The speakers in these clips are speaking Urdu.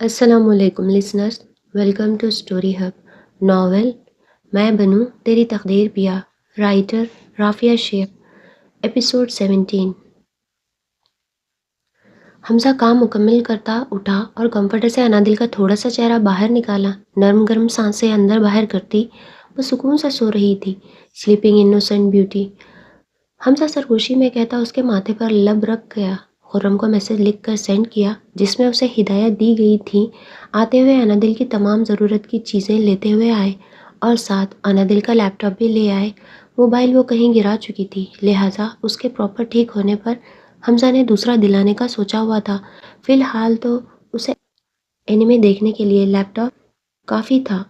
السلام علیکم listeners, welcome to Story Hub novel میں بنوں تیری تقدیر پیا، رائٹر رافیہ شیخ، ایپیسوڈ 17۔ حمزہ کام مکمل کرتا اٹھا اور کمفرٹر سے انادل کا تھوڑا سا چہرہ باہر نکالا۔ نرم گرم سانسیں اندر باہر کرتی وہ سکون سے سو رہی تھی، سلیپنگ انوسنٹ بیوٹی۔ حمزہ سرگوشی میں کہتا اس کے ماتھے پر لب رکھ گیا۔ خرم کو میسج لکھ کر سینڈ کیا جس میں اسے ہدایت دی گئی تھی آتے ہوئے انادل کی تمام ضرورت کی چیزیں لیتے ہوئے آئے اور ساتھ انادل کا لیپ ٹاپ بھی لے آئے۔ موبائل وہ کہیں گرا چکی تھی، لہٰذا اس کے پراپر ٹھیک ہونے پر حمزہ نے دوسرا دلانے کا سوچا ہوا تھا۔ فی الحال تو اسے اینیمے دیکھنے کے لیے لیپ ٹاپ کافی تھا۔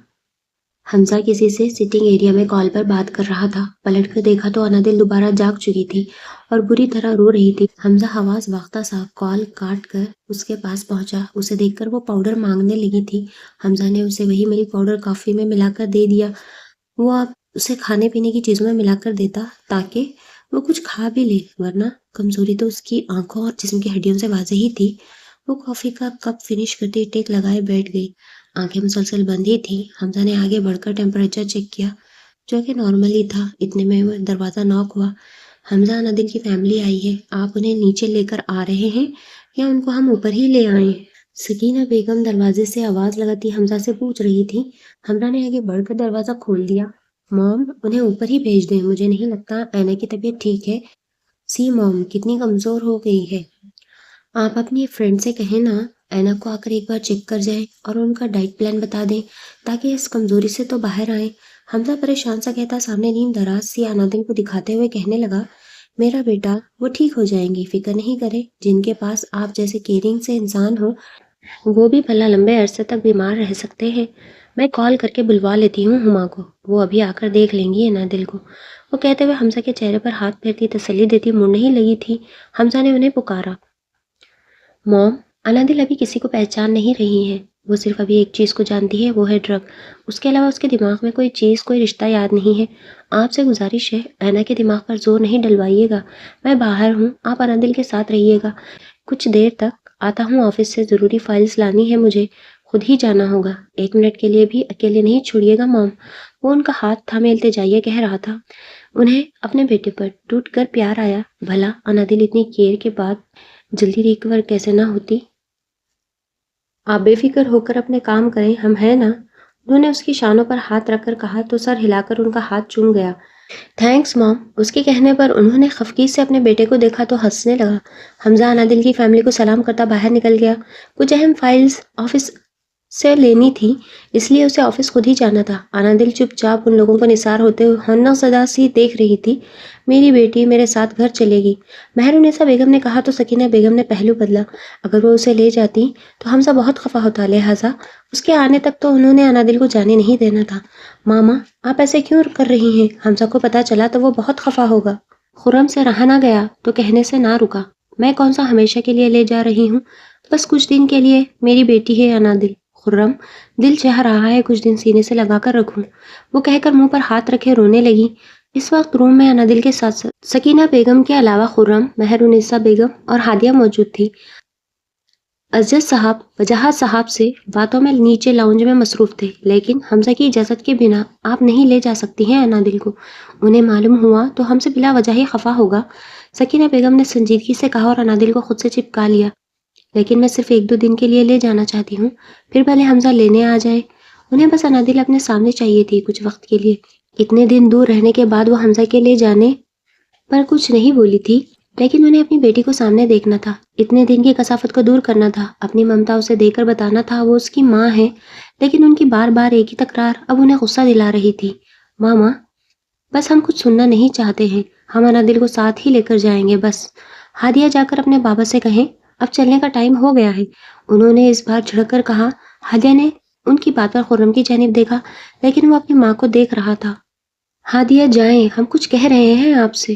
حمزہ کسی سے سٹنگ ایریا میں کال پر بات کر رہا تھا۔ پلٹ کر دیکھا تو انادل دوبارہ جاگ چکی تھی اور بری طرح رو رہی تھی۔ حمزہ حواس باختہ سا کال کاٹ کر اس کے پاس پہنچا۔ اسے دیکھ کر وہ پاؤڈر مانگنے لگی تھی۔ حمزہ نے اسے وہی ملک پاؤڈر کافی میں ملا کر دے دیا۔ وہ اب اسے کھانے پینے کی چیزوں میں ملا کر دیتا تاکہ وہ کچھ کھا بھی لے، ورنہ کمزوری تو اس کی آنکھوں اور جسم کی ہڈیوں سے واضح ہی تھی۔ وہ کافی کا کپ فنش کرتے ٹیک لگائے بیٹھ گئی۔ آنکھیں مسلسل بند ہی تھی۔ حمزہ نے آگے بڑھ کر ٹیمپریچر چیک کیا جو کہ نارمل ہی تھا۔ اتنے میں وہ دروازہ ناک ہوا۔ حمزہ، انادل کی فیملی آئی ہے، آپ انہیں نیچے لے کر آ رہے ہیں یا ان کو ہم اوپر ہی لے آئیں؟ سکینہ بیگم دروازے سے آواز لگاتی حمزہ سے پوچھ رہی تھی۔ حمزہ نے آگے بڑھ کر دروازہ کھول دیا۔ موم، انہیں اوپر ہی بھیج دیں، مجھے نہیں لگتا اینا کی طبیعت ٹھیک ہے۔ سی موم کتنی کمزور ہو گئی ہے، آپ اپنی فرینڈ سے کہیں نا اینا کو آ کر ایک بار چیک کر جائیں اور ان کا ڈائٹ پلان بتا دیں تاکہ اس کمزوری سے تو باہر آئیں۔ حمزہ پریشان سا کہتا سامنے نیم دراز سی انادل کو دکھاتے ہوئے کہنے لگا، میرا بیٹا، وہ ٹھیک ہو جائیں گی، فکر نہیں کرے۔ جن کے پاس آپ جیسے کیئرنگ سے انسان ہو وہ بھی بھلا لمبے عرصے تک بیمار رہ سکتے ہیں۔ میں کال کر کے بلوا لیتی ہوں ہما کو، وہ ابھی آ کر دیکھ لیں گی انادل کو۔ وہ کہتے ہوئے حمزہ کے چہرے پر ہاتھ پھیرتی تسلی دیتی مڑنے ہی لگی تھی۔ حمزہ نے انہیں پکارا، موم، انادل ابھی کسی کو پہچان نہیں رہی ہے، وہ صرف ابھی ایک چیز کو جانتی ہے، وہ ہے ڈرگ۔ اس کے علاوہ اس کے دماغ میں کوئی چیز، کوئی رشتہ یاد نہیں ہے۔ آپ سے گزارش ہے اینا کے دماغ پر زور نہیں ڈلوائیے گا۔ میں باہر ہوں، آپ انادل کے ساتھ رہیے گا، کچھ دیر تک آتا ہوں، آفس سے ضروری فائلز لانی ہے، مجھے خود ہی جانا ہوگا، 1 منٹ کے لیے بھی اکیلے نہیں چھوڑیے گا موم۔ وہ ان کا ہاتھ تھامے التجائیہ کہہ رہا تھا۔ انہیں اپنے بیٹے پر ٹوٹ کر پیار آیا، بھلا انادل اتنی کیئر کے بعد جلدی ریکور کیسے نہ ہوتی۔ آپ بے فکر ہو کر اپنے کام کریں، ہم ہیں نا۔ انہوں نے اس کی شانوں پر ہاتھ رکھ کر کہا تو سر ہلا کر ان کا ہاتھ چوم گیا۔ تھینکس موم۔ اس کے کہنے پر انہوں نے خفگی سے اپنے بیٹے کو دیکھا تو ہنسنے لگا۔ حمزہ انادل کی فیملی کو سلام کرتا باہر نکل گیا۔ کچھ اہم فائلز آفس سے لینی تھی، اس لیے اسے آفس خود ہی جانا تھا۔ انادل چپ چاپ ان لوگوں کو نثار ہوتے ہوئے ہنہ زدہ سی دیکھ رہی تھی۔ میری بیٹی میرے ساتھ گھر چلے گی، مہرالنساء بیگم نے کہا تو سکینہ بیگم نے پہلو بدلا۔ اگر وہ اسے لے جاتی تو حمزہ بہت خفا ہوتا، لہٰذا اس کے آنے تک تو انہوں نے انادل کو جانے نہیں دینا تھا۔ ماما، آپ ایسے کیوں کر رہی ہیں؟ حمزہ کو پتا چلا تو وہ بہت خفا ہوگا۔ خرم سے رہا نہ گیا تو کہنے سے نہ رکا، میں کون سا ہمیشہ کے لیے لے جا رہی ہوں، بس کچھ دن کے لیے، میری بیٹی ہے انادل۔ خرم، دل چاہ رہا ہے کچھ دن سینے سے لگا کر رکھوں، وہ کہہ کر منہ پر ہاتھ رکھے رونے لگی۔ اس وقت روم میں انادل کے ساتھ سکینہ بیگم کے علاوہ خرم، مہرالنساء بیگم اور ہادیہ موجود تھی۔ ازجد صاحب وجاہت صاحب سے باتوں میں نیچے لاؤنج میں مصروف تھے، لیکن حمزہ کی اجازت کے بنا آپ نہیں لے جا سکتی ہیں انادل کو، انہیں معلوم ہوا تو ہم سے بلا وجہ ہی خفا ہوگا، سکینہ بیگم نے سنجیدگی سے کہا اور انادل کو خود سے چپکا لیا۔ لیکن میں صرف 1-2 دن کے لیے لے جانا چاہتی ہوں، پھر بھلے حمزہ لینے آ جائے۔ انہیں بس انادل اپنے سامنے چاہیے تھی کچھ وقت کے لیے۔ اتنے دن دور رہنے کے بعد وہ حمزہ کے لے جانے پر کچھ نہیں بولی تھی، لیکن انہیں اپنی بیٹی کو سامنے دیکھنا تھا، اتنے دن کی کثافت کو دور کرنا تھا، اپنی ممتا اسے دے کر بتانا تھا وہ اس کی ماں ہے۔ لیکن ان کی بار بار ایک ہی تکرار اب انہیں غصہ دلا رہی تھی، ماما، بس ہم کچھ سننا نہیں چاہتے ہیں، ہم انادل کو ساتھ ہی لے کر جائیں گے بس۔ ہادیہ جا کر اپنے بابا سے کہیں اب چلنے کا ٹائم ہو گیا ہے، انہوں نے اس بار جھڑک کر کہا۔ ہادیہ نے ان کی بات پر خرم کی جانب دیکھا، لیکن وہ اپنی ماں کو دیکھ رہا تھا۔ ہادیہ جائیں، ہم کچھ کہہ رہے ہیں آپ سے،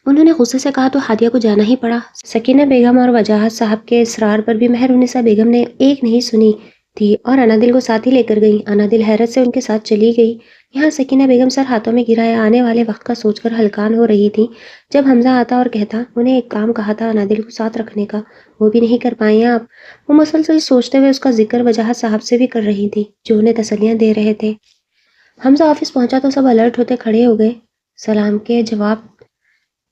انہوں نے غصے سے کہا تو ہادیہ کو جانا ہی پڑا۔ سکینہ بیگم اور وجاہت صاحب کے اصرار پر بھی مہرالنساء بیگم نے ایک نہیں سنی تھی اور انادل کو ساتھ ہی لے کر گئی۔ انادل حیرت سے ان کے ساتھ چلی گئی۔ یہاں سکینہ بیگم سر ہاتھوں میں گرائے آنے والے وقت کا سوچ کر ہلکان ہو رہی تھی۔ جب حمزہ آتا اور کہتا انہیں ایک کام کہا تھا انادل کو ساتھ رکھنے کا، وہ بھی نہیں کر پائیں آپ؟ وہ مسلسل سوچتے ہوئے اس کا ذکر وجاہت صاحب سے بھی کر رہی تھی جو انہیں تسلیاں دے رہے تھے۔ حمزہ آفس پہنچا تو سب الرٹ ہوتے کھڑے ہو گئے۔ سلام کے جواب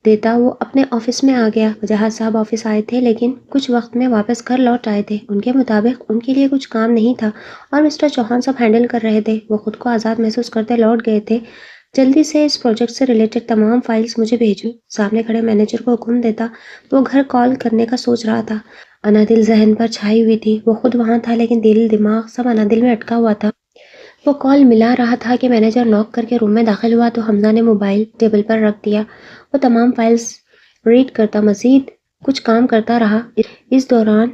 دیتا وہ اپنے آفس میں آ گیا۔ وجاہت صاحب آفس آئے تھے لیکن کچھ وقت میں واپس گھر لوٹ آئے تھے۔ ان کے مطابق ان کے لیے کچھ کام نہیں تھا اور مسٹر چوہان سب ہینڈل کر رہے تھے۔ وہ خود کو آزاد محسوس کرتے لوٹ گئے تھے۔ جلدی سے اس پروجیکٹ سے ریلیٹڈ تمام فائلز مجھے بھیجو۔ سامنے کھڑے مینیجر کو حکم دیتا تو وہ گھر کال کرنے کا سوچ رہا تھا۔ انادل ذہن پر چھائی ہوئی تھی۔ وہ خود وہاں تھا لیکن دل دماغ سب انادل میں اٹکا ہوا تھا۔ وہ کال ملا رہا تھا کہ مینیجر نوک کر کے روم میں داخل ہوا تو حمزہ نے موبائل ٹیبل پر رکھ دیا۔ وہ تمام فائلز ریڈ کرتا مزید کچھ کام کرتا رہا۔ اس دوران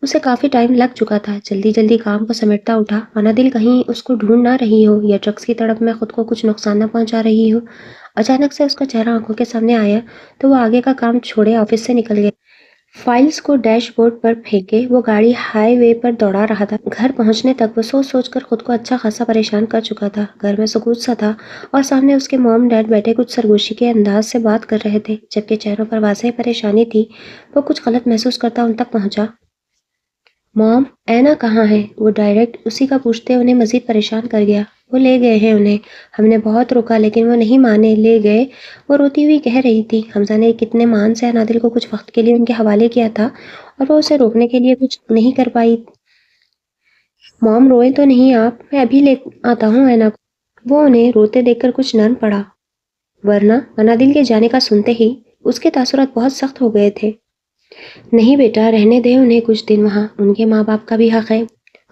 اسے کافی ٹائم لگ چکا تھا۔ جلدی جلدی کام کو سمیٹتا اٹھا۔ انادل کہیں اس کو ڈھونڈ نہ رہی ہو یا ڈرگس کی تڑپ میں خود کو کچھ نقصان نہ پہنچا رہی ہو۔ اچانک سے اس کا چہرہ آنکھوں کے سامنے آیا تو وہ آگے کا کام چھوڑے آفس سے نکل گیا۔ فائلز کو ڈیش بورڈ پر پھینکے وہ گاڑی ہائی وے پر دوڑا رہا تھا۔ گھر پہنچنے تک وہ سوچ سوچ کر خود کو اچھا خاصا پریشان کر چکا تھا۔ گھر میں سکوت سا تھا اور سامنے اس کے موم ڈیڈ بیٹھے کچھ سرگوشی کے انداز سے بات کر رہے تھے جبکہ چہروں پر واضح پریشانی تھی۔ وہ کچھ غلط محسوس کرتا ان تک پہنچا۔ موم، اینا کہاں ہے؟ وہ ڈائریکٹ اسی کا پوچھتے انہیں مزید پریشان کر گیا۔ وہ لے گئے ہیں انہیں، ہم نے بہت روکا لیکن وہ نہیں مانے، لے گئے، وہ روتی ہوئی کہہ رہی تھی۔ حمزہ نے کتنے مان سے انادل کو کچھ وقت کے لیے ان کے حوالے کیا تھا اور وہ اسے روکنے کے لیے کچھ نہیں کر پائی۔ موم روئے تو نہیں آپ، میں ابھی لے آتا ہوں اینا کو۔ وہ انہیں روتے دیکھ کر کچھ نرم پڑا، ورنہ انادل کے جانے کا سنتے ہی اس کے تاثرات بہت سخت ہو گئے تھے۔ نہیں بیٹا، رہنے دے انہیں کچھ دن وہاں، ان کے ماں باپ کا بھی حق ہے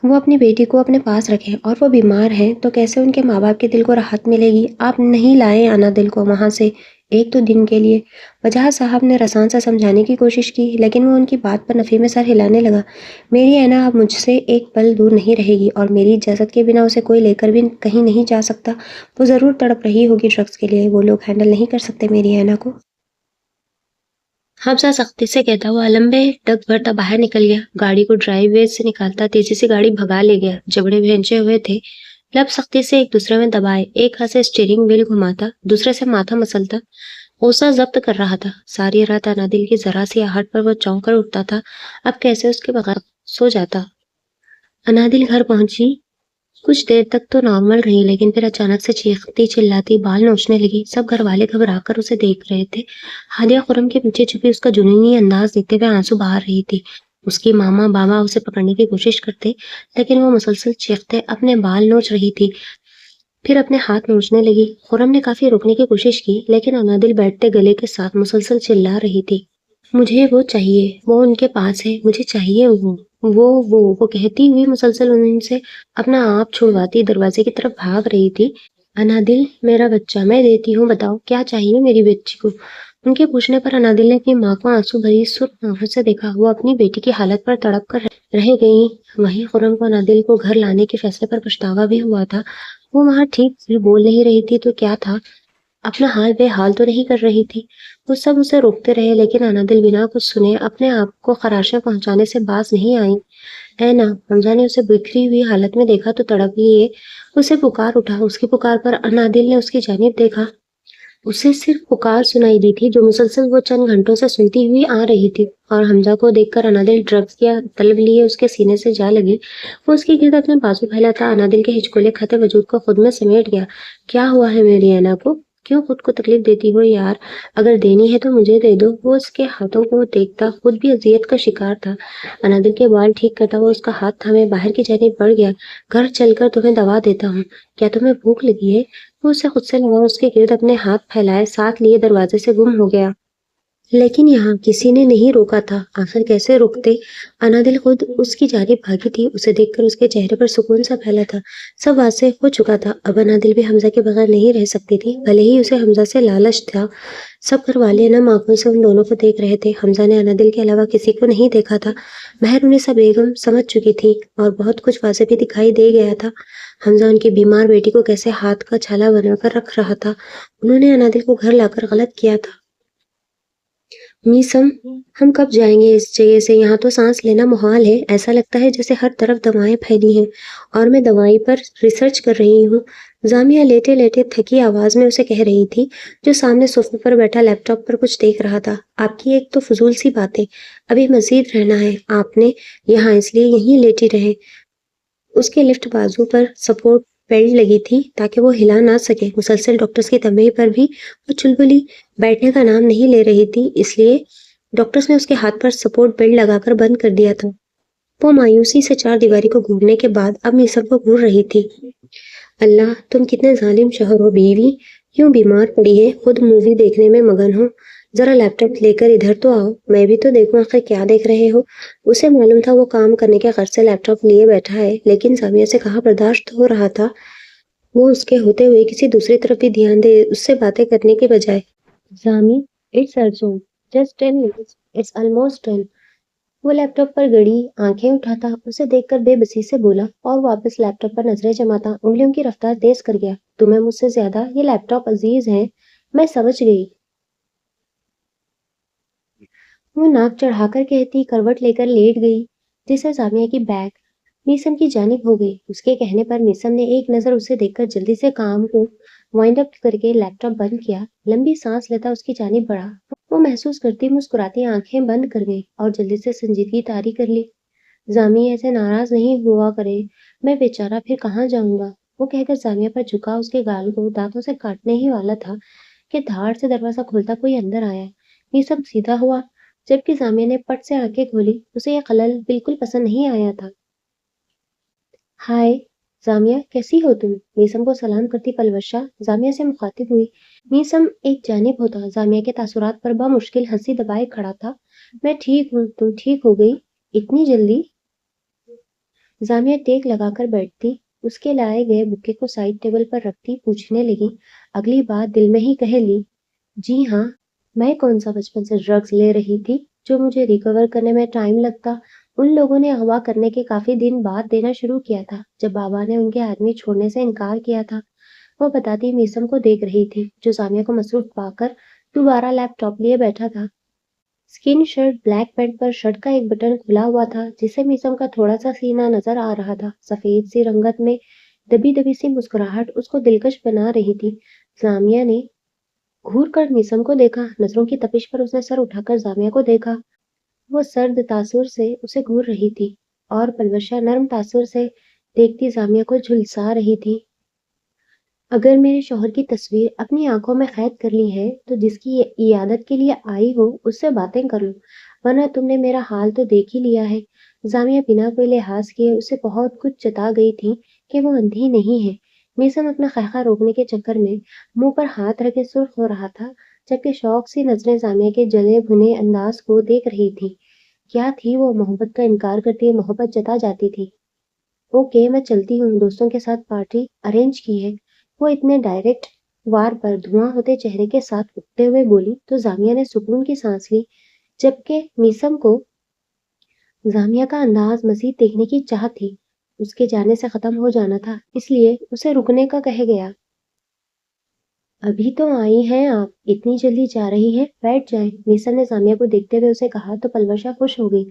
وہ اپنی بیٹی کو اپنے پاس رکھیں، اور وہ بیمار ہیں تو کیسے ان کے ماں باپ کے دل کو راحت ملے گی؟ آپ نہیں لائیں انادل کو وہاں سے ایک دو دن کے لیے؟ وجاہت صاحب نے رسان سے سمجھانے کی کوشش کی لیکن وہ ان کی بات پر نفی میں سر ہلانے لگا۔ میری اینا اب مجھ سے ایک پل دور نہیں رہے گی اور میری اجازت کے بنا اسے کوئی لے کر بھی کہیں نہیں جا سکتا۔ وہ ضرور تڑپ رہی ہوگی ڈرگس کے لیے، وہ لوگ ہینڈل نہیں کر سکتے میری اینا کو۔ حفصہ سختی سے کہتا ہوا لمبے ڈگ بھرتا باہر نکل گیا۔ گاڑی کو ڈرائیو وے سے نکالتا تیزی سے گاڑی بھگا لے گیا۔ جبڑے بھینچے ہوئے تھے، لب سختی سے ایک دوسرے میں دبائے، ایک ہاتھ سے اسٹیئرنگ وہیل گھماتا، دوسرے سے ماتھا مسلتا، غصہ ضبط کر رہا تھا۔ ساری رات انادل کی ذرا سی آہٹ پر وہ چونک کر اٹھتا تھا، اب کیسے اس کے بغیر سو جاتا۔ انادل گھر پہنچی کچھ دیر تک تو نارمل رہی لیکن پھر اچانک سے چیختی چلاتی بال نوچنے لگی۔ سب گھر والے گھبرا کر اسے دیکھ رہے تھے۔ ہادیہ خرم کے پیچھے چھپی اس کا جنونی انداز دیکھتے ہوئے آنسو بہا رہی تھی۔ اس کی ماما بابا اسے پکڑنے کی کوشش کرتے لیکن وہ مسلسل چیختے اپنے بال نوچ رہی تھی، پھر اپنے ہاتھ نوچنے لگی۔ خرم نے کافی روکنے کی کوشش کی لیکن انادل بیٹھتے گلے کے ساتھ مسلسل چلا رہی تھی، مجھے وہ چاہیے، وہ ان کے پاس ہے، مجھے چاہیے وہ کہتی ہوئی مسلسل ان سے اپنا آپ چھڑواتی دروازے کی طرف بھاگ رہی تھی۔ انادل، میرا بچہ میں دیتی ہوں، بتاؤ کیا چاہیے میری بچی کو؟ ان کے پوچھنے پر انادل نے اپنی ماں کو آنسو بھری سرخ آنکھوں سے دیکھا۔ وہ اپنی بیٹی کی حالت پر تڑپ کر رہ گئی۔ وہیں خرم کو انادل کو گھر لانے کے فیصلے پر پچھتاوا بھی ہوا تھا۔ وہ وہاں ٹھیک سے بول نہیں رہی تھی تو کیا تھا، اپنا حال بے حال تو نہیں کر رہی تھی۔ وہ سب اسے روکتے رہے لیکن انادل بنا کچھ سنے اپنے آپ کو خراشیں پہنچانے سے باز نہیں آئی۔ اینا، حمزہ نے اسے بکھری ہوئی حالت میں دیکھا تو تڑپ لیے اسے پکار اٹھا۔ اس کی پکار پر انادل نے اس کی جانب دیکھا۔ اسے صرف پکار سنائی دی تھی جو مسلسل وہ چند گھنٹوں سے سنتی ہوئی آ رہی تھی، اور حمزہ کو دیکھ کر انادل ڈرگس کیا طلب لیے اس کے سینے سے جا لگی۔ وہ اس کی گرد اپنے بازو پھیلاتا انادل کے ہچکولے کھاتے وجود کو خود میں سمیٹ گیا۔ کیا ہوا ہے میری اینا کو؟ کیوں خود کو تکلیف دیتی ہو یار؟ اگر دینی ہے تو مجھے دے دو۔ وہ اس کے ہاتھوں کو دیکھتا خود بھی اذیت کا شکار تھا۔ انادل کے بال ٹھیک کرتا وہ اس کا ہاتھ تھامے باہر کی جانب بڑھ گیا۔ گھر چل کر تمہیں دوا دیتا ہوں، کیا تمہیں بھوک لگی ہے؟ وہ اسے خود سے لگا اس کے گرد اپنے ہاتھ پھیلائے ساتھ لیے دروازے سے گم ہو گیا۔ لیکن یہاں کسی نے نہیں روکا تھا، آخر کیسے روکتے؟ انادل خود اس کی جانب بھاگی تھی۔ اسے دیکھ کر اس کے چہرے پر سکون سا پھیلا تھا، سب واضح ہو چکا تھا۔ اب انادل بھی حمزہ کے بغیر نہیں رہ سکتی تھی، بھلے ہی اسے حمزہ سے لالچ تھا۔ سب گھر والے نم آنکھوں سے ان دونوں کو دیکھ رہے تھے۔ حمزہ نے انادل کے علاوہ کسی کو نہیں دیکھا تھا۔ مہرنسا بیگم سمجھ چکی تھی اور بہت کچھ واضح بھی دکھائی دے گیا تھا۔ حمزہ ان کی بیمار بیٹی کو کیسے ہاتھ کا چھالا بنا کر رکھ رہا تھا۔ انہوں نے انادل کو گھر لا کر غلط کیا تھا۔ میسم، ہم کب جائیں گے اس جگہ سے؟ یہاں تو سانس لینا محال ہے، ایسا لگتا ہے جیسے ہر طرف دوائیں پھیلی ہیں، اور میں دوائی پر ریسرچ کر رہی ہوں۔ زامیہ لیٹے لیٹے تھکی آواز میں اسے کہہ رہی تھی، جو سامنے صوفے پر بیٹھا لیپ ٹاپ پر کچھ دیکھ رہا تھا۔ آپ کی ایک تو فضول سی باتیں، ابھی مزید رہنا ہے آپ نے یہاں، اس لیے یہیں لیٹی رہے۔ اس کے لفٹ بازو پر سپورٹ بیلٹ لگی تھی تاکہ وہ ہلا نہ سکے۔ مسلسل ڈاکٹرز کی تنبیہ پر بھی وہ چلبلی بیٹھنے کا نام نہیں لے رہی تھی، اس لیے ڈاکٹرز نے اس کے ہاتھ پر سپورٹ بیلٹ لگا کر بند کر دیا تھا۔ وہ مایوسی سے چار دیواری کو گھورنے کے بعد اب میسر کو گھور رہی تھی۔ اللہ، تم کتنے ظالم شوہر ہو، بیوی کیوں بیمار پڑی ہے، خود مووی دیکھنے میں مگن ہو۔ ذرا لیپ ٹاپ لے کر ادھر تو آؤ، میں بھی تو دیکھوں آخر کیا دیکھ رہے ہو۔ اسے معلوم تھا وہ کام کرنے کے غرض سے لیپ ٹاپ لیے بیٹھا ہے، لیکن سامیہ سے کہا برداشت ہو رہا تھا وہ اس کے ہوتے ہوئے کسی دوسری طرف بھی دھیان دے، اس سے باتیں کرنے کے بجائے۔ Sami, it's urgent, just 10 minutes، it's almost 10۔ وہ لیپ ٹاپ پر گڑی آنکھیں اٹھاتا اسے دیکھ کر بے بسی سے بولا اور واپس لیپ ٹاپ پر نظریں جماتا انگلیوں کی رفتار تیز کر گیا۔ تمہیں مجھ سے زیادہ یہ لیپ ٹاپ عزیز ہیں، میں سمجھ گئی۔ وہ ناک چڑھا کر کہتی کروٹ لے کر لیٹ گئی، جسے سامیہ کی بیگ میسم کی جانب ہو گئی۔ اس کے کہنے پر میسم نے ایک نظر اسے دیکھ کر جلدی سے کام کو وائنڈ اپ کر کے لیپ ٹاپ بند کیا۔ لمبی سانس لیتا اس کی جانب بڑھا، وہ محسوس کرتی مسکراتی آنکھیں بند کر گئی اور جلدی سے سنجیدگی طاری کر لی۔ زامی ایسے ناراض نہیں ہوا کرے، میں بیچارہ پھر کہاں جاؤں گا، وہ کہہ کر زامیہ پر جھکا اس کے گال کو دانتوں سے کاٹنے ہی والا تھا کہ دھاڑ سے دروازہ کھلتا کوئی اندر آیا۔ میسم سیدھا ہوا، جبکہ زامیہ نے پٹ سے آنکھیں کھولی۔ اسے یہ خلل بالکل پسند نہیں آیا تھا۔ ہائے زامیہ، کیسی ہو تم؟ میسم کو سلام کرتی پلوشا زامیہ سے مخاطب ہوئی۔ میسم ایک جانب ہوتا زامیہ کے تاثرات پر بمشکل ہنسی دبائے کھڑا تھا۔ میں ٹھیک ہوں، تم ٹھیک ہو گئی اتنی جلدی؟ زامیہ ٹیک لگا کر بیٹھتی، اس کے لائے گئے بکے کو سائڈ ٹیبل پر رکھتی پوچھنے لگی، اگلی بات دل میں ہی کہہ لی، جی ہاں، میں کون سا بچپن سے ڈرگز لے رہی تھی جو مجھے ریکور کرنے میں ٹائم لگتا۔ ان لوگوں نے اغوا کرنے کے کافی دن بعد دینا شروع کیا تھا، جب بابا نے ان کے آدمی چھوڑنے سے انکار کیا تھا۔ وہ بتاتی میسم کو دیکھ رہی تھی، جو زامیہ کو مصروف پا کر دوبارہ لیپ ٹاپ لیے بیٹھا تھا۔ اسکن شرٹ بلیک پینٹ پر شرٹ کا ایک بٹن کھلا ہوا تھا، جسے میسم کا تھوڑا سا سینہ نظر آ رہا تھا۔ سفید سی رنگت میں دبی دبی سی مسکراہٹ اس کو دلکش بنا رہی تھی۔ زامیہ نے گھور کر میسم کو دیکھا، نظروں کی تپش پر اس نے سر اٹھا کر زامیہ کو دیکھا۔ وہ سرد تاثر سے اسے گھور رہی تھی اور پلوشا نرم تاثر سے دیکھتی زامیہ کو جھلسا رہی تھی۔ اگر میرے شوہر کی تصویر اپنی آنکھوں میں قید کر لی ہے تو جس کی عیادت کے لیے آئی ہو اس سے باتیں کر لو، ورنہ تم نے میرا حال تو دیکھ ہی لیا ہے۔ زامیہ بنا کوئی لحاظ کیے اسے بہت کچھ جتا گئی تھی کہ وہ اندھی نہیں ہے۔ میسم اپنا خیخہ روکنے کے چکر میں منہ پر ہاتھ رکھے سرخ ہو رہا تھا، جبکہ شوق سی نظریں زامیہ کے جلے بھنے انداز کو دیکھ رہی تھی۔ کیا تھی وہ محبت کا انکار کرتی محبت جتا جاتی تھی۔ اوکے، میں چلتی ہوں، دوستوں کے ساتھ پارٹی ارینج کی ہے، وہ اتنے ڈائریکٹ وار پر دھواں ہوتے چہرے کے ساتھ اٹھتے ہوئے بولی تو زامیہ نے سکون کی سانس لی، جبکہ میسم کو زامیہ کا انداز مزید دیکھنے کی چاہت تھی۔ اس کے جانے سے ختم ہو جانا تھا، اس لیے اسے رکنے کا کہہ گیا۔ ابھی تو آئی ہیں آپ، اتنی جلدی جا رہی ہیں، بیٹھ جائیں، میسم نے زامیہ کو دیکھتے ہوئے اسے کہا تو پلوشا خوش ہو گئی،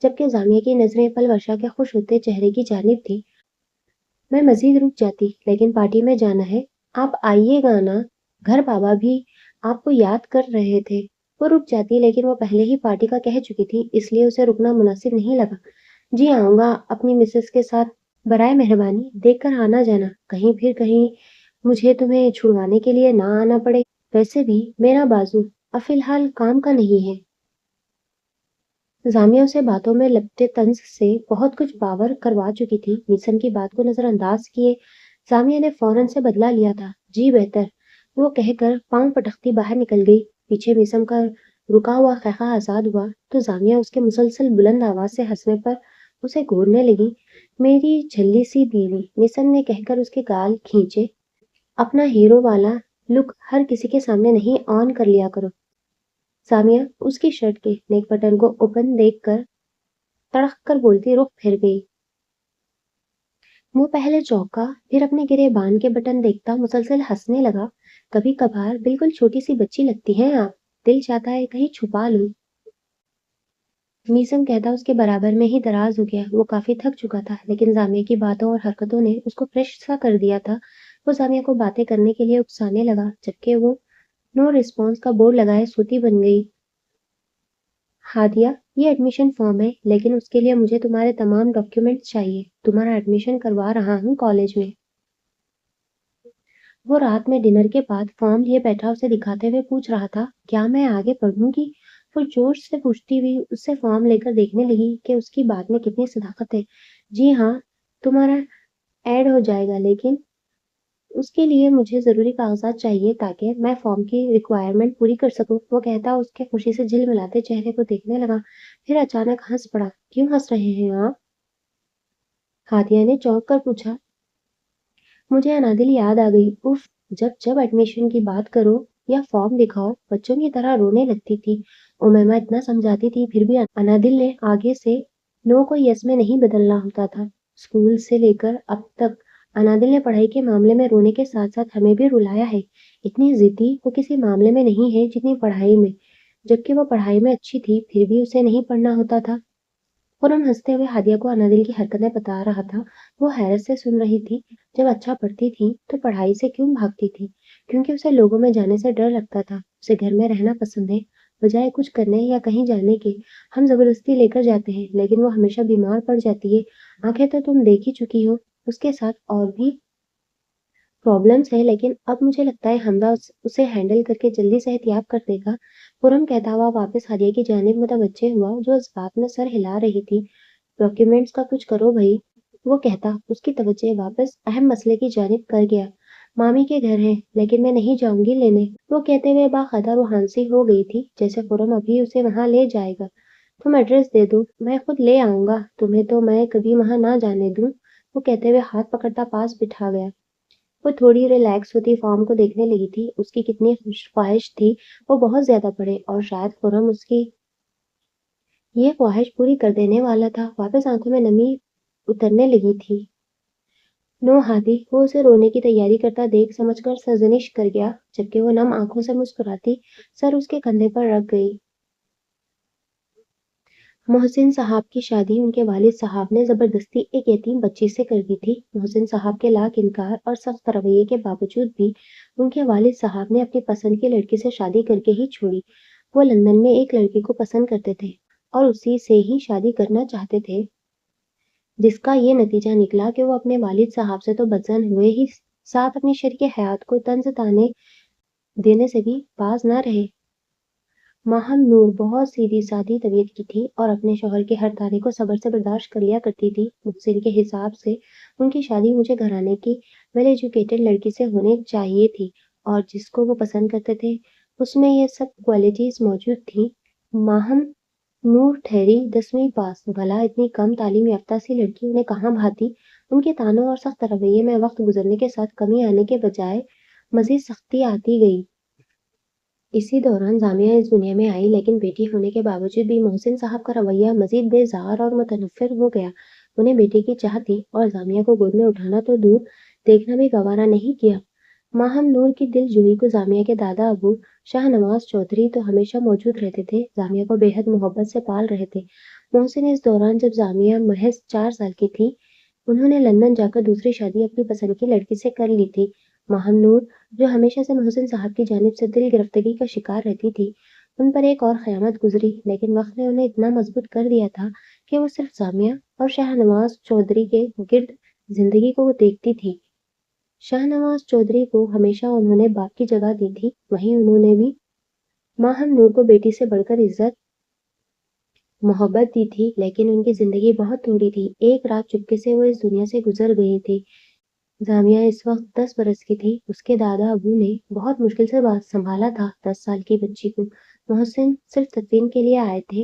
جبکہ زامیہ کی نظریں پلوشا کے خوش ہوتے چہرے کی جانب تھی۔ میں مزید رک جاتی، لیکن پارٹی میں جانا ہے، آپ آئیے گا نا، گھر بابا بھی آپ کو یاد کر رہے تھے۔ وہ رک جاتی، لیکن وہ پہلے ہی پارٹی کا کہہ چکی تھی، اس لیے اسے رکنا مناسب نہیں لگا۔ جی آؤں گا اپنی مسز کے ساتھ، برائے مہربانی دیکھ کر آنا جانا، کہیں پھر کہیں مجھے تمہیں چھڑوانے کے لیے نہ آنا پڑے، ویسے بھی میرا بازو اب فی الحال کام کا نہیں ہے۔ زامیہ اسے باتوں میں لپٹے طنز سے بہت کچھ باور کروا چکی تھی۔ میسم کی بات کو نظر انداز کیے زامیہ نے فوراً سے بدلا لیا تھا۔ جی بہتر، وہ کہہ کر پاؤں پٹکتی باہر نکل گئی۔ پیچھے میسم کا رکا ہوا خیخہ آزاد ہوا تو زامیہ اس کے مسلسل بلند آواز سے ہنسنے پر اسے گھورنے لگی۔ میری جھلی سی بیوی، میسم نے کہہ کر اس کے گال کھینچے، اپنا ہیرو والا لک ہر کسی کے سامنے نہیں آن کر لیا کرو۔ زامیہ اس کی شرٹ کے نیک بٹن کو اوپن دیکھ کر تڑک کر بولتی رخ پھر گئی۔ وہ پہلے چونکا، پھر اپنے گریبان کے بٹن دیکھتا مسلسل ہنسنے لگا۔ کبھی کبھار بالکل چھوٹی سی بچی لگتی ہیں آپ، دل چاہتا ہے کہیں چھپا لوں۔ میسم کہتا اس کے برابر میں ہی دراز ہو گیا۔ وہ کافی تھک چکا تھا، لیکن زامیہ کی باتوں اور حرکتوں نے اس کو فریش سا کر دیا تھا۔ وہ زامیہ کو باتیں کرنے کے لیے اکسانے لگا، جبکہ وہ نو رسپانس کا بورڈ لگائے سوتی بن گئی۔ ہادیہ، یہ ایڈمیشن فارم ہے، لیکن اس کے لیے مجھے تمہارے تمام ڈاکیومنٹس چاہیے۔ تمہارا ایڈمیشن کروا رہا ہوں کالج میں۔ وہ رات میں ڈنر کے بعد فارم لیے بیٹھا اسے دکھاتے ہوئے پوچھ رہا تھا، کیا میں آگے پڑھوں گی؟ وہ جوش سے پوچھتی ہوئی اس سے فارم لے کر دیکھنے لگی کہ اس کی بات میں کتنی صداقت ہے۔ جی ہاں، تمہارا ایڈ ہو جائے گا، لیکن اس کے لیے مجھے ضروری کاغذات چاہیے تاکہ میں فارم کی ریکوائرمنٹ پوری کر سکوں۔ وہ کہتا اس کے خوشی سے جھل ملاتے چہرے کو دیکھنے لگا، پھر اچانک ہنس پڑا۔ کیوں ہنس رہے ہیں آپ؟ ہادیہ نے چونک کر پوچھا۔ مجھے انادل یاد آ گئی۔ اف، جب ایڈمیشن کی بات کرو یا فارم دکھاؤ بچوں کی طرح رونے لگتی تھی۔ امیمہ اتنا سمجھاتی تھی، پھر بھی انادل نے آگے سے نو کو یس میں نہیں بدلنا ہوتا تھا۔ اسکول سے لے کر اب تک انادل نے پڑھائی کے معاملے میں رونے کے ساتھ ساتھ ہمیں بھی رلایا ہے۔ اتنی ضدی وہ کسی معاملے میں نہیں ہے جتنی پڑھائی میں، جبکہ وہ پڑھائی میں اچھی تھی پھر بھی اسے نہیں پڑھنا ہوتا تھا۔ خرم ہنستے ہوئے ہادیہ کو انادل کی حرکتیں بتا رہا تھا۔ وہ حیرت سے سن رہی تھی۔ جب اچھا پڑھتی تھی تو پڑھائی سے کیوں بھاگتی تھی؟ کیونکہ اسے لوگوں میں جانے سے ڈر لگتا تھا۔ اسے گھر میں رہنا پسند ہے، بجائے کچھ کرنے یا کہیں جانے کے۔ ہم زبردستی لے کر جاتے ہیں، لیکن وہ ہمیشہ بیمار پڑ جاتی ہے۔ آنکھیں تو تم دیکھ ہی چکی ہو۔ اس کے ساتھ اور بھی پرابلمس ہے، لیکن اب مجھے لگتا ہے حمدہ اسے ہینڈل کر کے جلدی صحت یاب کر دے گا۔ خرم کہتا ہوا واپس ہادیہ کی جانب متوجہ ہوا، جو اس بات میں سر ہلا رہی تھی۔ ڈاکیومنٹس کا کچھ کرو بھائی، وہ کہتا اس کی توجہ واپس اہم مسئلے کی جانب کر گیا۔ مامی کے گھر ہیں، لیکن میں نہیں جاؤں گی لینے، وہ کہتے ہوئے باقاعدہ روحانسی ہو گئی تھی، جیسے خرم ابھی اسے وہاں لے جائے گا۔ تم ایڈریس دے دو، میں خود لے آؤں گا، تمہیں تو میں کبھی وہاں نہ جانے دوں، وہ کہتے ہوئے ہاتھ پکڑتا پاس بٹھا گیا۔ وہ تھوڑی ریلیکس ہوتی فارم کو دیکھنے لگی تھی۔ اس کی کتنی خواہش تھی وہ بہت زیادہ پڑھے، اور شاید خرم اس کی یہ خواہش پوری کر دینے والا تھا۔ واپس آنکھوں میں نمی اترنے لگی تھی۔ نو ہادی، وہ اسے رونے کی تیاری کرتا دیکھ سمجھ کر سرزنش کر گیا، جبکہ وہ نم آنکھوں سے مسکراتی سر اس کے کندھے پر رکھ گئی۔ محسن صاحب کی شادی ان کے والد صاحب نے زبردستی ایک یتیم بچی سے کر دی تھی۔ محسن صاحب کے لاکھ انکار اور سخت رویے کے باوجود بھی ان کے والد صاحب نے اپنی پسند کی لڑکی سے شادی کر کے ہی چھوڑی۔ وہ لندن میں ایک لڑکی کو پسند کرتے تھے اور اسی سے ہی شادی کرنا چاہتے تھے، جس کا یہ نتیجہ نکلا کہ وہ اپنے والد صاحب سے تو بدظن ہوئے ہی، ساتھ اپنی شریک حیات کو طنز تانے دینے سے بھی باز نہ رہے۔ ماہم نور بہت سیدھی سادی طبیعت کی تھی اور اپنے شوہر کے ہر طانے کو صبر سے برداشت کر لیا کرتی تھی۔ محسن کے حساب سے ان کی شادی اونچے گھرانے کی ویل ایجوکیٹڈ لڑکی سے ہونے چاہیے تھی، اور جس کو وہ پسند کرتے تھے اس میں یہ سب کوالٹیز موجود تھیں۔ ماہم نور ٹھہری 10ویں پاس، بھلا اتنی کم تعلیم یافتہ سی لڑکی انہیں کہاں بھاتی؟ ان کے تانوں اور سخت رویے میں وقت گزرنے کے ساتھ کمی آنے کے بجائے مزید سختی آتی گئی۔ اسی دوران زامیہ اس دنیا میں آئی، لیکن بیٹی ہونے کے باوجود بھی محسن صاحب کا رویہ مزید بیزار اور متنفر ہو گیا۔ انہیں بیٹی کی چاہ تھی اور زامیہ کو گود میں اٹھانا تو دور، دیکھنا بھی گوارا نہیں کیا۔ ماہم نور کی دل جوئی کو زامیہ کے دادا ابو شاہ نواز چودھری تو ہمیشہ موجود رہتے تھے، زامیہ کو بے حد محبت سے پال رہے تھے۔ محسن اس دوران جب زامیہ محض 4 سال کی تھی، انہوں نے لندن جا کر دوسری شادی اپنی پسند کی لڑکی سے کر لی تھی۔ ماہم نور، جو ہمیشہ سے محسن صاحب کی جانب سے دل گرفتگی کا شکار رہتی تھی، ان پر ایک اور قیامت گزری، لیکن وقت نے انہیں اتنا مضبوط کر دیا تھا کہ وہ صرف زامیہ اور شاہ نواز چودھری کے گرد زندگی کو دیکھتی تھی۔ شاہ نواز چودھری کو ہمیشہ انہوں نے باپ کی جگہ دی تھی، وہیں انہوں نے بھی ماہم نور کو بیٹی سے بڑھ کر عزت محبت دی تھی، لیکن ان کی زندگی بہت تھوڑی تھی۔ ایک رات چپکے سے وہ اس دنیا سے گزر گئی تھی۔ زامیہ اس وقت 10 برس کی تھی۔ اس کے دادا ابو نے بہت مشکل سے سنبھالا تھا 10 سال کی بچی کو۔ محسن صرف تدفین کے لیے آئے تھے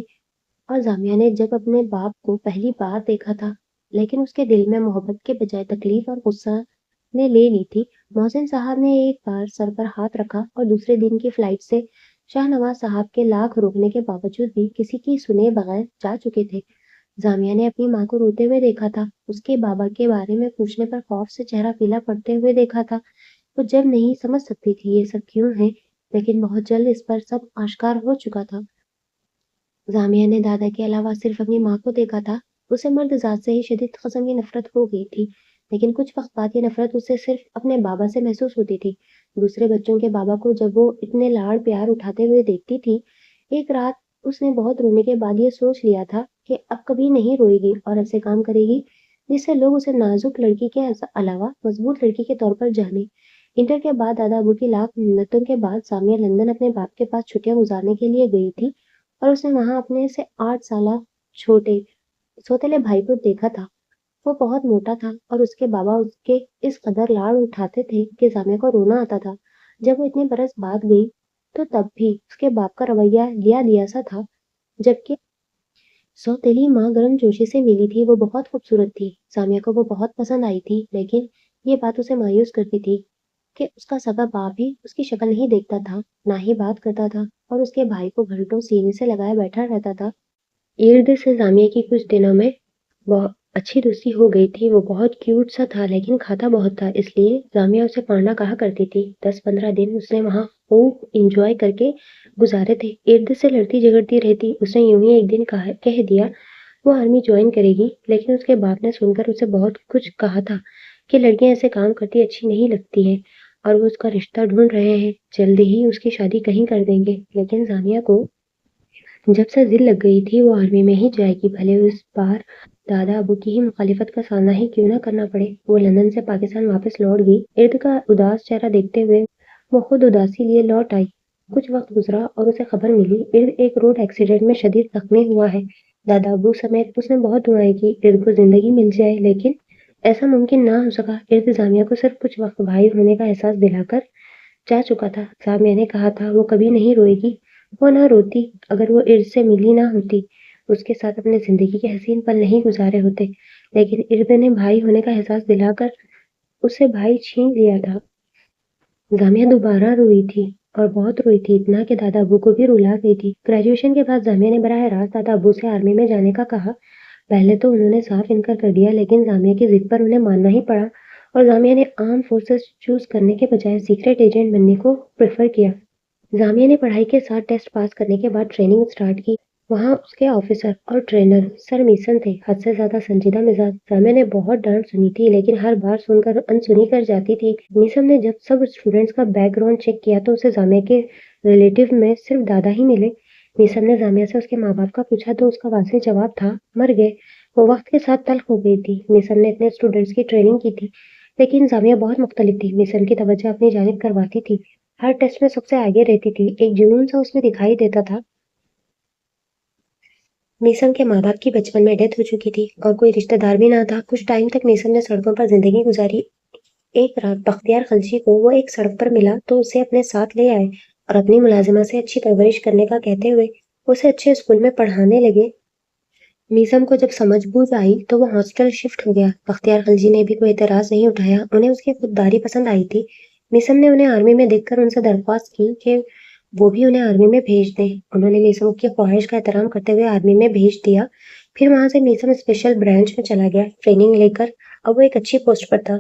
اور زامیہ نے جب اپنے باپ کو پہلی بار دیکھا تھا، لیکن اس کے دل میں محبت کے بجائے تکلیف اور غصہ نے لے لی تھی۔ محسن صاحب نے ایک بار سر پر ہاتھ رکھا اور دوسرے دن کی فلائٹ سے شاہ نواز صاحب کے لاکھ روکنے کے باوجود بھی کسی کی سنے بغیر جا چکے تھے۔ زامیہ نے اپنی ماں کو روتے ہوئے دیکھا تھا، اس کے بابا کے بارے میں پوچھنے پر خوف سے چہرہ پیلا پڑتے ہوئے دیکھا تھا۔ وہ جب نہیں سمجھ سکتی تھی یہ سب کیوں ہے، لیکن بہت جلد اس پر سب آشکار ہو چکا تھا۔ زامیہ نے دادا کے علاوہ صرف اپنی ماں کو دیکھا تھا۔ اسے مرد ذات سے ہی شدید قسم کی نفرت ہو گئی تھی۔ لیکن کچھ وقت بعد یہ نفرت اسے صرف اپنے بابا سے محسوس ہوتی تھی۔ دوسرے بچوں کے بابا کو جب وہ اتنے لاڑ پیار اٹھاتے ہوئے دیکھتی تھی، ایک رات اس نے بہت رونے کے بعد یہ سوچ لیا تھا کہ اب کبھی نہیں روئے گی اور ایسے کام کرے گی جس سے لوگ اسے نازک لڑکی کے علاوہ مضبوط لڑکی کے طور پر جانے۔ انٹر کے بعد دادا ابو کی لاکھ منتوں کے بعد سامیہ لندن اپنے باپ کے پاس چھٹیاں گزارنے کے لیے گئی تھی، اور اس نے وہاں اپنے سے 8 سالہ چھوٹے سوتیلے بھائی کو دیکھا تھا۔ وہ بہت موٹا تھا اور اس کے بابا اس کے اس قدر لاڑ اٹھاتے تھے کہ سامیہ کو رونا آتا تھا۔ جب وہ اتنے برس بعد گئی تو تب بھی اس کے باپ کا رویہ لیا دیا سا تھا، جبکہ سوتیلی ماں گرم جوشی سے ملی تھی۔ وہ بہت خوبصورت تھی، سامیہ کو وہ بہت پسند آئی تھی، لیکن یہ بات اسے مایوس کرتی تھی کہ اس کا سگا باپ بھی اس کی شکل نہیں دیکھتا تھا، نہ ہی بات کرتا تھا، اور اس کے بھائی کو گھنٹوں سینے سے لگائے بیٹھا رہتا تھا۔ ارد سے سامیہ کی کچھ دنوں میں بہت اچھی دوستی ہو گئی تھی۔ وہ بہت کیوٹ سا تھا لیکن کھاتا بہت تھا، اس لیے سامیہ اسے پانڈا کہا کرتی تھی۔ 10-15 دن اس نے وہاں خوب انجوائے کر کے گزارے تھے۔ ارد سے لڑتی جھگڑتی رہتی۔ اس نے یوں ہی ایک دن کہہ دیا وہ آرمی جوائن کرے گی، لیکن اس کے باپ نے سن کر اسے بہت کچھ کہا تھا کہ لڑکیاں ایسے کام کرتی اچھی نہیں لگتی ہیں اور وہ اس کا رشتہ ڈھونڈ رہے ہیں، جلد ہی اس کی شادی کہیں کر دیں گے۔ لیکن سامیہ کو جب سے ضد لگ گئی تھی وہ آرمی میں ہی جائے گی، بھلے اس بار دادا ابو کی ہی مخالفت کا سامنا ہی کیوں نہ کرنا پڑے۔ وہ لندن سے پاکستان واپس لوٹ گئی۔ ارد کا اداس چہرہ دیکھتے ہوئے وہ خود اداسی لیے لوٹ آئی۔ کچھ وقت گزرا اور اسے خبر ملی ارد ایک روڈ ایکسیڈنٹ میں شدید زخمی ہوا ہے۔ دادا ابو سمیت اس نے بہت دعائیں کی ارد کو زندگی مل جائے، لیکن ایسا ممکن نہ ہو سکا۔ ارد سامیہ کو صرف کچھ وقت بھائی ہونے کا احساس دلا کر جا چکا تھا۔ سامیہ نے کہا تھا وہ کبھی نہیں روئے گی۔ وہ نہ روتی اگر وہ ارد سے ملی نہ ہوتی، اس کے ساتھ اپنے زندگی کے حسین پل نہیں گزارے ہوتے، لیکن ارد نے بھائی ہونے کا احساس دلا کر اسے بھائی چھین لیا تھا۔ سامیہ دوبارہ روئی تھی اور بہت روئی تھی، اتنا کہ دادا ابو کو بھی رلا گئی تھی۔ گریجویشن کے بعد سامیہ نے براہ راست دادا ابو سے آرمی میں جانے کا کہا۔ پہلے تو انہوں نے صاف انکار کر دیا، لیکن سامیہ کی ضد پر انہیں ماننا ہی پڑا اور سامیہ نے آرم فورسز چوز کرنے کے بجائے سیکرٹ ایجنٹ بننے کو پریفر کیا۔ سامیہ نے پڑھائی کے ساتھ ٹیسٹ پاس کرنے کے بعد ٹریننگ سٹارٹ کی۔ وہاں اس کے آفیسر اور ٹرینر سر میسن تھے، حد سے زیادہ سنجیدہ مزاج۔ سامیہ نے بہت ڈانٹ سنی تھی، لیکن ہر بار سن کر انسنی کر جاتی تھی۔ میسن نے جب سب اسٹوڈنٹس کا بیک گراؤنڈ چیک کیا تو اسے سامیہ کے ریلیٹیو میں صرف دادا ہی ملے۔ میسن نے سامیہ سے اس کے ماں باپ کا پوچھا تو اس کا واضح جواب تھا، مر گئے۔ وہ وقت کے ساتھ تلخ ہو گئی تھی۔ میسن نے اتنے اسٹوڈنٹس کی ٹریننگ کی تھی، لیکن سامیہ بہت مختلف تھی۔ میسن کی توجہ اپنی جانب کرواتی تھی، ہر ٹیسٹ میں سب سے آگے رہتی تھی، ایک جنون سا اس میں دکھائی دیتا تھا۔ میسن کے ماں باپ کی بچپن میں ڈیتھ ہو چکی تھی اور کوئی رشتہ دار بھی نہ تھا۔ کچھ ٹائم تک میسن نے سڑکوں پر زندگی گزاری۔ ایک رات بختیار خلجی کو وہ ایک سڑک پر ملا تو اسے اپنے ساتھ لے آئے اور اپنی ملازمہ سے اچھی پرورش کرنے کا کہتے ہوئے اسے اچھے اسکول میں پڑھانے لگے۔ میسن کو جب سمجھ بوجھ آئی تو وہ ہاسٹل شفٹ ہو گیا۔ بختیار خلجی نے بھی کوئی اعتراض نہیں اٹھایا، انہیں اس کی خودداری پسند آئی تھی۔ میسن نے انہیں آرمی میں دیکھ کر ان سے درخواست کی کہ وہ بھی انہیں آرمی میں بھیج دیں۔ انہوں نے میسن کی خواہش کا احترام کرتے ہوئے آرمی میں بھیج دیا۔ پھر وہاں سے میسن اسپیشل برانچ میں چلا گیا ٹریننگ لے کر۔ اب وہ ایک اچھی پوسٹ پر تھا۔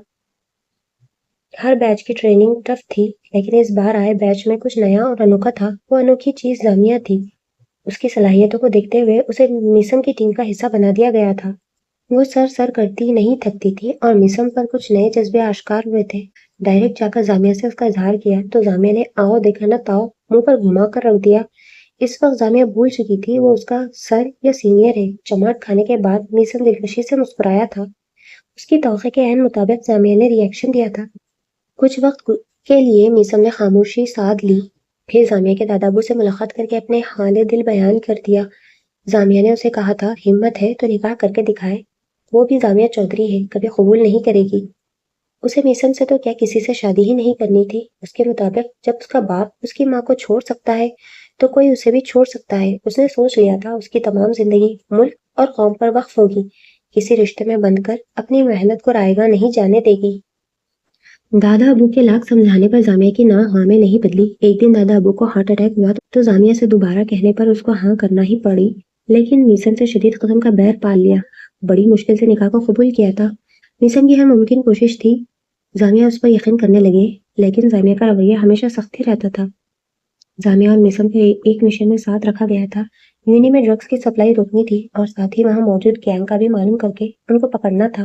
ہر بیچ کی ٹریننگ ٹف تھی، لیکن اس بار آئے بیچ میں کچھ نیا اور انوکھا تھا۔ وہ انوکھی چیز سامیہ تھی۔ اس کی صلاحیتوں کو دیکھتے ہوئے اسے میسن کی ٹیم کا حصہ بنا دیا گیا تھا۔ وہ سر کرتی نہیں تھکتی تھی اور میسن پر کچھ نئے جذبے آشکار ہوئے تھے۔ ڈائریکٹ جا کر سامیہ سے اس کا اظہار کیا تو سامیہ نے آؤ دیکھا نہ تاؤ منہ پر گھما کر رکھ دیا۔ اس وقت سامیہ بھول چکی تھی وہ اس کا سر یا سینئر ہے۔ چماٹ کھانے کے بعد میسن دلکشی سے مسکرایا تھا۔ اس کی توقع کے عین مطابق سامیہ نے ری ایکشن دیا تھا۔ کچھ وقت کے لیے میسن نے خاموشی سادھ لی، پھر سامیہ کے دادا ابو سے ملاقات کر کے اپنے حال دل بیان کر دیا۔ سامیہ نے اسے کہا تھا ہمت ہے تو نکاح کر کے دکھائے۔ وہ بھی سامیہ چودھری ہے، کبھی قبول نہیں کرے گی۔ اسے میسن سے تو کیا کسی سے شادی ہی نہیں کرنی تھی۔ اس کے مطابق جب اس کا باپ اس کی ماں کو چھوڑ سکتا ہے تو کوئی اسے بھی چھوڑ سکتا ہے۔ اس نے سوچ لیا تھا اس کی تمام زندگی ملک اور قوم پر وقف ہوگی، کسی رشتے میں بند کر اپنی محنت کو رائیگاں نہیں جانے دے گی۔ دادا ابو کے لاکھ سمجھانے پر سامیہ کی نہ ہاں میں نہیں بدلی۔ ایک دن دادا ابو کو ہارٹ اٹیک ہوا تو سامیہ سے دوبارہ کہنے پر اس کو ہاں کرنا ہی پڑی، لیکن میسن سے شدید قسم کا بیر پال لیا۔ بڑی مشکل سے نکاح کو قبول کیا تھا۔ میسن کی ہر ممکن کوشش تھی سامیہ اس پر یقین کرنے لگے، لیکن سامیہ کا رویہ ہمیشہ سخت ہی رہتا تھا۔ سامیہ اور میسن کو ایک مشن میں ساتھ رکھا گیا تھا۔ یونی میں ڈرگس کی سپلائی روکنی تھی اور ساتھ ہی وہاں موجود گینگ کا بھی معلوم کر کے ان کو پکڑنا تھا۔